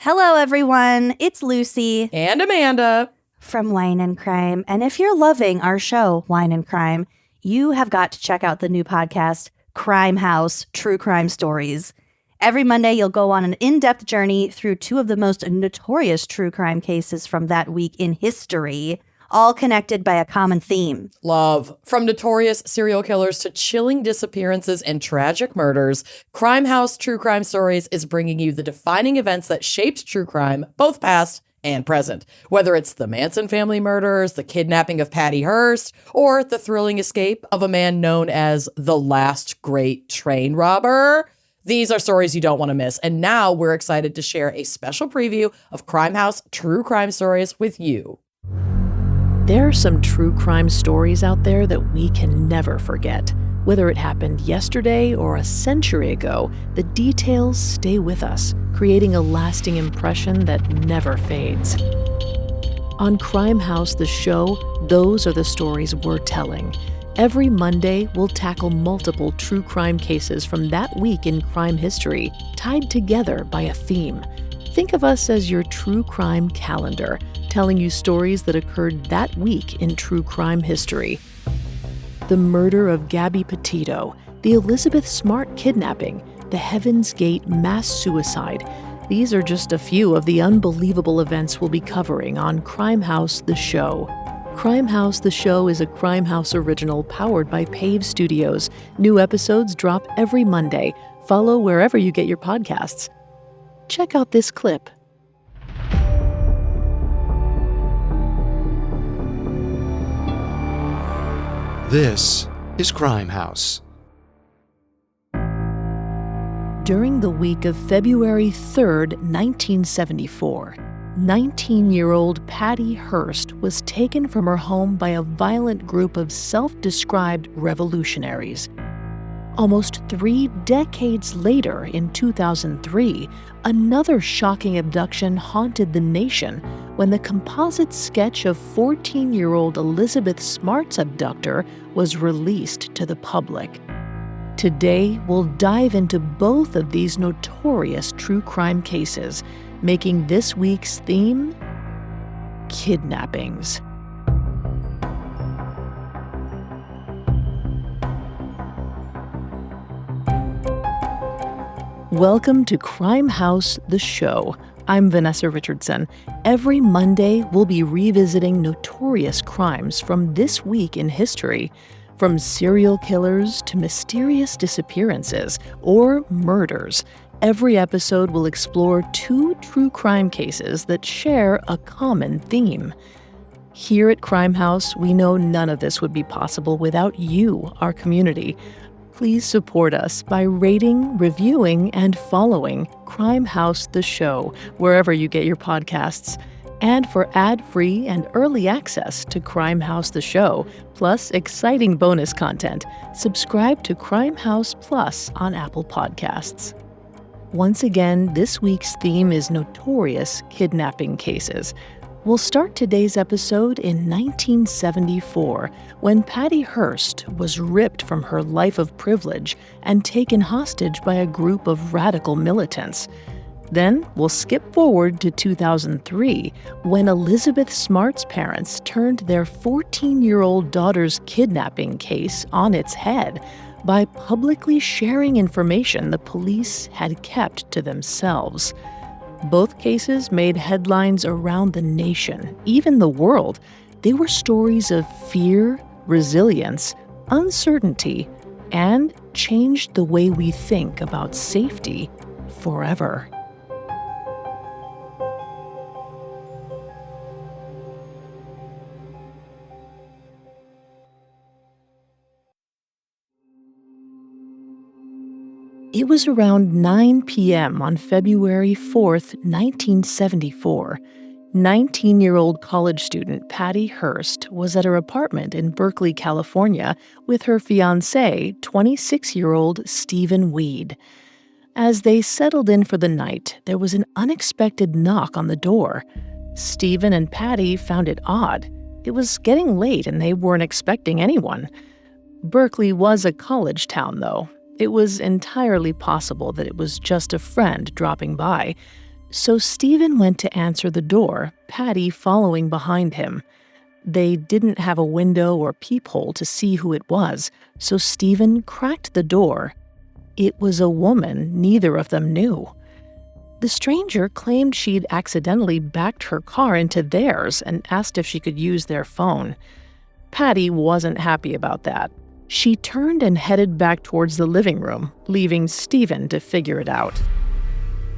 Hello, everyone. It's Lucy and Amanda from Wine and Crime. And if you're loving our show, Wine and Crime, you have got to check out the new podcast, Crime House True Crime Stories. Every Monday, you'll go on an in-depth journey through two of the most notorious true crime cases from that week in history, all connected by a common theme. Love. From notorious serial killers to chilling disappearances and tragic murders, Crime House True Crime Stories is bringing you the defining events that shaped true crime, both past and present. Whether it's the Manson family murders, the kidnapping of Patty Hearst, or the thrilling escape of a man known as the last great train robber, these are stories you don't want to miss. And now we're excited to share a special preview of Crime House True Crime Stories with you. There are some true crime stories out there that we can never forget. Whether it happened yesterday or a century ago, the details stay with us, creating a lasting impression that never fades. On Crime House, the show, those are the stories we're telling. Every Monday, we'll tackle multiple true crime cases from that week in crime history, tied together by a theme. Think of us as your true crime calendar, telling you stories that occurred that week in true crime history. The murder of Gabby Petito, the Elizabeth Smart kidnapping, the Heaven's Gate mass suicide. These are just a few of the unbelievable events we'll be covering on Crime House The Show. Crime House The Show is a Crime House original powered by Pave Studios. New episodes drop every Monday. Follow wherever you get your podcasts. Check out this clip. This is Crime House. During the week of February 3rd, 1974, 19-year-old Patty Hearst was taken from her home by a violent group of self-described revolutionaries. Almost 3 decades later, in 2003, another shocking abduction haunted the nation when the composite sketch of 14-year-old Elizabeth Smart's abductor was released to the public. Today, we'll dive into both of these notorious true crime cases, making this week's theme kidnappings. Welcome to Crime House The Show. I'm Vanessa Richardson. Every Monday, we'll be revisiting notorious crimes from this week in history, from serial killers to mysterious disappearances or murders. Every episode will explore 2 true crime cases that share a common theme. Here at Crime House, we know none of this would be possible without you, our community. Please support us by rating, reviewing, and following Crime House The Show wherever you get your podcasts. And for ad-free and early access to Crime House The Show, plus exciting bonus content, subscribe to Crime House Plus on Apple Podcasts. Once again, this week's theme is notorious kidnapping cases. We'll start today's episode in 1974, when Patty Hearst was ripped from her life of privilege and taken hostage by a group of radical militants. Then we'll skip forward to 2003, when Elizabeth Smart's parents turned their 14-year-old daughter's kidnapping case on its head by publicly sharing information the police had kept to themselves. Both cases made headlines around the nation, even the world. They were stories of fear, resilience, uncertainty, and changed the way we think about safety forever. It was around 9 p.m. on February 4th, 1974. 19-year-old college student Patty Hearst was at her apartment in Berkeley, California, with her fiancé, 26-year-old Stephen Weed. As they settled in for the night, there was an unexpected knock on the door. Stephen and Patty found it odd. It was getting late and they weren't expecting anyone. Berkeley was a college town, though. It was entirely possible that it was just a friend dropping by. So Stephen went to answer the door, Patty following behind him. They didn't have a window or peephole to see who it was, so Stephen cracked the door. It was a woman neither of them knew. The stranger claimed she'd accidentally backed her car into theirs and asked if she could use their phone. Patty wasn't happy about that. She turned and headed back towards the living room, leaving Stephen to figure it out.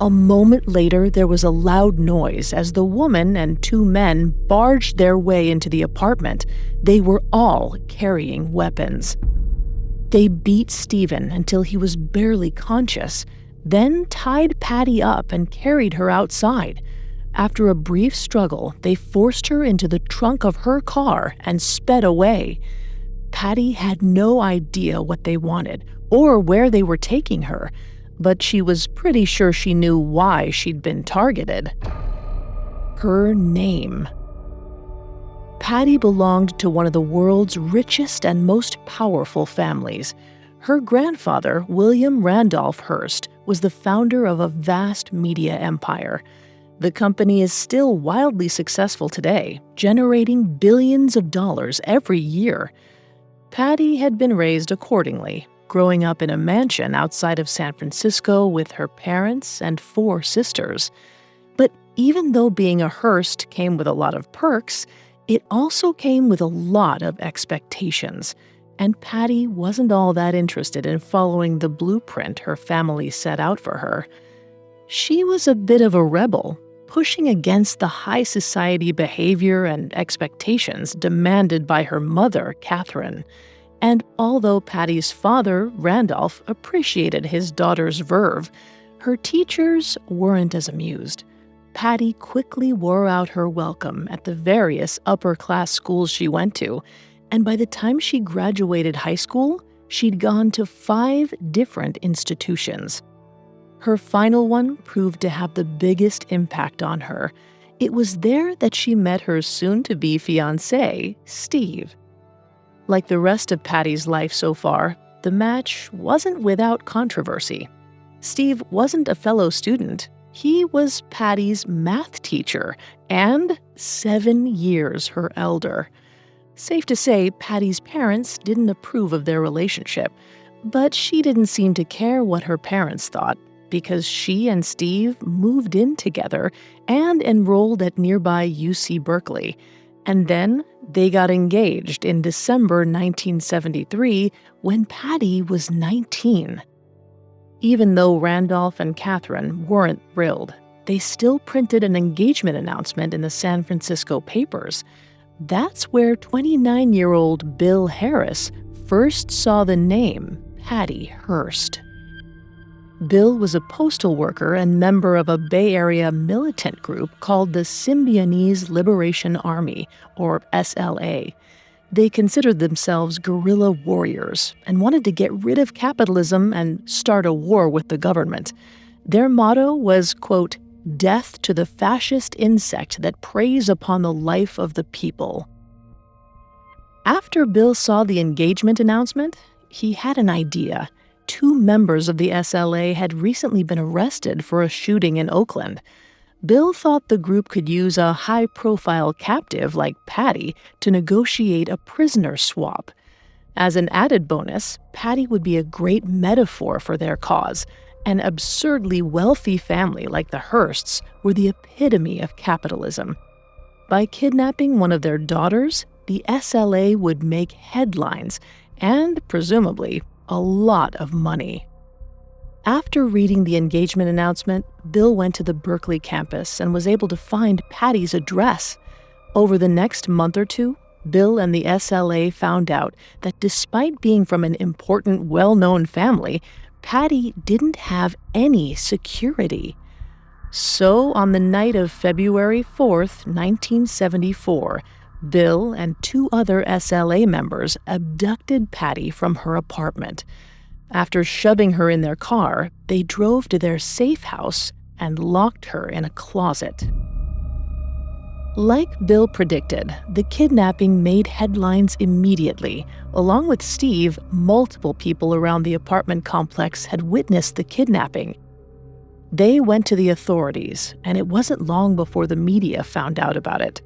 A moment later, there was a loud noise as the woman and two men barged their way into the apartment. They were all carrying weapons. They beat Stephen until he was barely conscious, then tied Patty up and carried her outside. After a brief struggle, they forced her into the trunk of her car and sped away. Patty had no idea what they wanted or where they were taking her, but she was pretty sure she knew why she'd been targeted. Her name. Patty belonged to one of the world's richest and most powerful families. Her grandfather, William Randolph Hearst, was the founder of a vast media empire. The company is still wildly successful today, generating billions of dollars every year. Patty had been raised accordingly, growing up in a mansion outside of San Francisco with her parents and 4 sisters. But even though being a Hearst came with a lot of perks, it also came with a lot of expectations, and Patty wasn't all that interested in following the blueprint her family set out for her. She was a bit of a rebel, pushing against the high society behavior and expectations demanded by her mother, Catherine. And although Patty's father, Randolph, appreciated his daughter's verve, her teachers weren't as amused. Patty quickly wore out her welcome at the various upper-class schools she went to, and by the time she graduated high school, she'd gone to 5 different institutions. Her final one proved to have the biggest impact on her. It was there that she met her soon-to-be fiancé, Steve. Like the rest of Patty's life so far, the match wasn't without controversy. Steve wasn't a fellow student. He was Patty's math teacher and 7 years her elder. Safe to say, Patty's parents didn't approve of their relationship, but she didn't seem to care what her parents thought because she and Steve moved in together and enrolled at nearby UC Berkeley. And then they got engaged in December 1973 when Patty was 19. Even though Randolph and Catherine weren't thrilled, they still printed an engagement announcement in the San Francisco papers. That's where 29-year-old Bill Harris first saw the name Patty Hearst. Bill was a postal worker and member of a Bay Area militant group called the Symbionese Liberation Army, or SLA. They considered themselves guerrilla warriors and wanted to get rid of capitalism and start a war with the government. Their motto was, quote, "Death to the fascist insect that preys upon the life of the people." After Bill saw the engagement announcement, he had an idea. 2 members of the SLA had recently been arrested for a shooting in Oakland. Bill thought the group could use a high-profile captive like Patty to negotiate a prisoner swap. As an added bonus, Patty would be a great metaphor for their cause. An absurdly wealthy family like the Hearsts were the epitome of capitalism. By kidnapping one of their daughters, the SLA would make headlines and, presumably, a lot of money. After reading the engagement announcement, Bill went to the Berkeley campus and was able to find Patty's address. Over the next month or 2, Bill and the SLA found out that despite being from an important, well-known family, Patty didn't have any security. So, on the night of February 4th, 1974, Bill and 2 other SLA members abducted Patty from her apartment. After shoving her in their car, they drove to their safe house and locked her in a closet. Like Bill predicted, the kidnapping made headlines immediately. Along with Steve, multiple people around the apartment complex had witnessed the kidnapping. They went to the authorities, and it wasn't long before the media found out about it.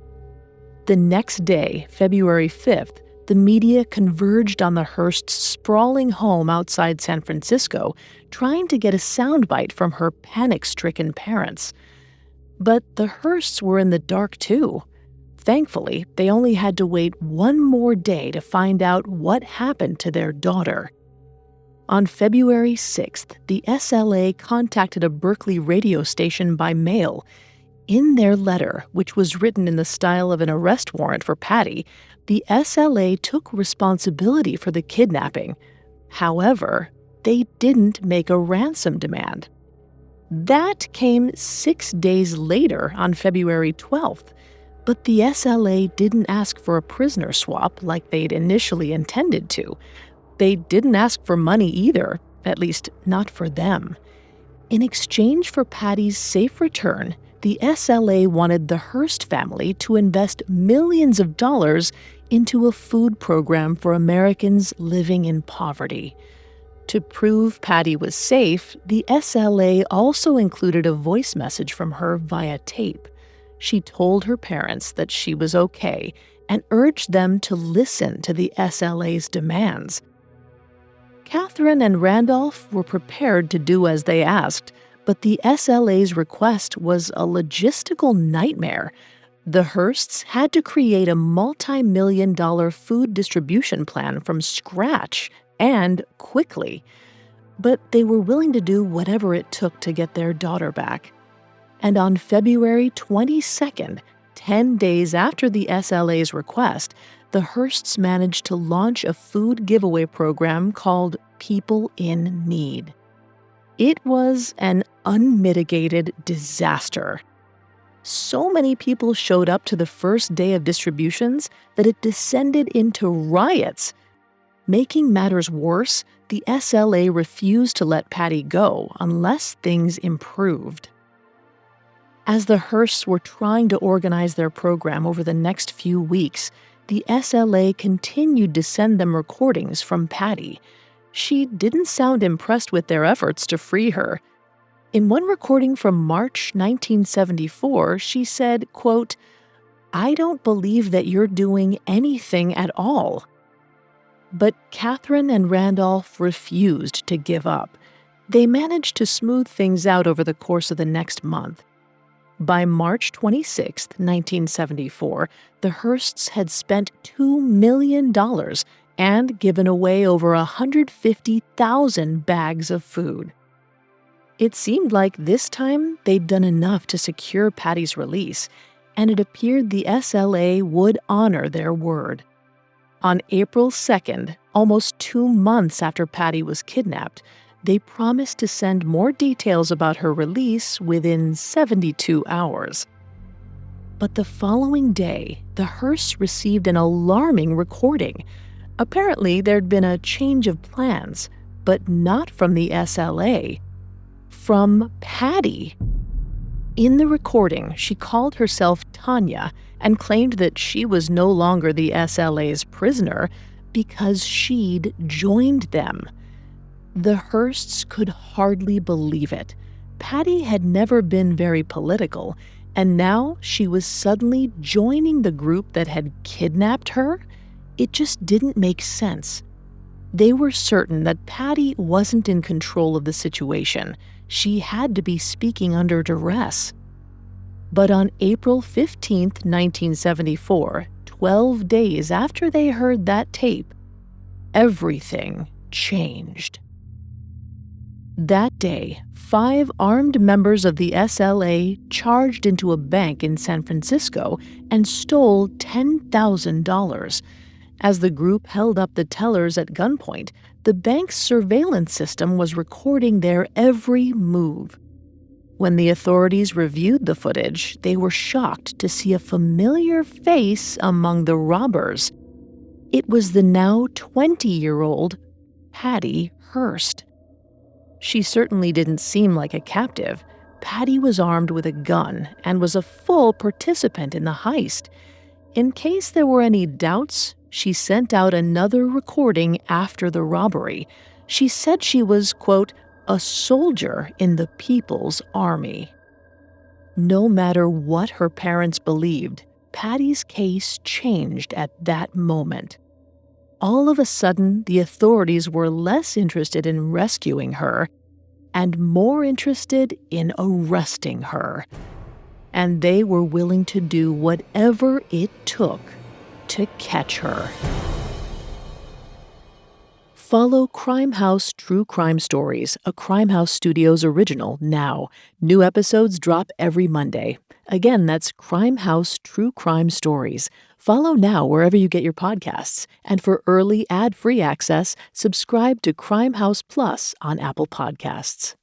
The next day, February 5th, the media converged on the Hearsts' sprawling home outside San Francisco, trying to get a soundbite from her panic-stricken parents. But the Hearsts were in the dark too. Thankfully, they only had to wait one more day to find out what happened to their daughter. On February 6th, the SLA contacted a Berkeley radio station by mail. In their letter, which was written in the style of an arrest warrant for Patty, the SLA took responsibility for the kidnapping. However, they didn't make a ransom demand. That came 6 days later on February 12th, but the SLA didn't ask for a prisoner swap like they'd initially intended to. They didn't ask for money either, at least not for them. In exchange for Patty's safe return, the SLA wanted the Hearst family to invest millions of dollars into a food program for Americans living in poverty. To prove Patty was safe, the SLA also included a voice message from her via tape. She told her parents that she was okay and urged them to listen to the SLA's demands. Catherine and Randolph were prepared to do as they asked, but the SLA's request was a logistical nightmare. The Hearsts had to create a multi-million-dollar food distribution plan from scratch and quickly. But they were willing to do whatever it took to get their daughter back. And on February 22nd, 10 days after the SLA's request, the Hearsts managed to launch a food giveaway program called People in Need. It was an unmitigated disaster. So many people showed up to the first day of distributions that it descended into riots. Making matters worse, the SLA refused to let Patty go unless things improved. As the Hearsts were trying to organize their program over the next few weeks, the SLA continued to send them recordings from Patty. She didn't sound impressed with their efforts to free her. In one recording from March 1974, she said, quote, "I don't believe that you're doing anything at all." But Catherine and Randolph refused to give up. They managed to smooth things out over the course of the next month. By March 26, 1974, the Hearsts had spent $2 million and given away over 150,000 bags of food. It seemed like this time they'd done enough to secure Patty's release, and it appeared the SLA would honor their word. On April 2nd, almost 2 months after Patty was kidnapped, they promised to send more details about her release within 72 hours. But the following day, the Hearsts received an alarming recording. Apparently, there'd been a change of plans, but not from the SLA. From Patty. In the recording, she called herself Tanya and claimed that she was no longer the SLA's prisoner because she'd joined them. The Hearsts could hardly believe it. Patty had never been very political, and now she was suddenly joining the group that had kidnapped her? It just didn't make sense. They were certain that Patty wasn't in control of the situation. She had to be speaking under duress. But on April 15, 1974, 12 days after they heard that tape, everything changed. That day, 5 armed members of the SLA charged into a bank in San Francisco and stole $10,000. As the group held up the tellers at gunpoint, the bank's surveillance system was recording their every move. When the authorities reviewed the footage, they were shocked to see a familiar face among the robbers. It was the now 20-year-old Patty Hearst. She certainly didn't seem like a captive. Patty was armed with a gun and was a full participant in the heist. In case there were any doubts, she sent out another recording after the robbery. She said she was, quote, a soldier in the People's Army. No matter what her parents believed, Patty's case changed at that moment. All of a sudden, the authorities were less interested in rescuing her and more interested in arresting her. And they were willing to do whatever it took to catch her. Follow Crime House True Crime Stories, a Crime House Studios original, now. New episodes drop every Monday. Again, that's Crime House True Crime Stories. Follow now wherever you get your podcasts. And for early ad-free access, subscribe to Crime House Plus on Apple Podcasts.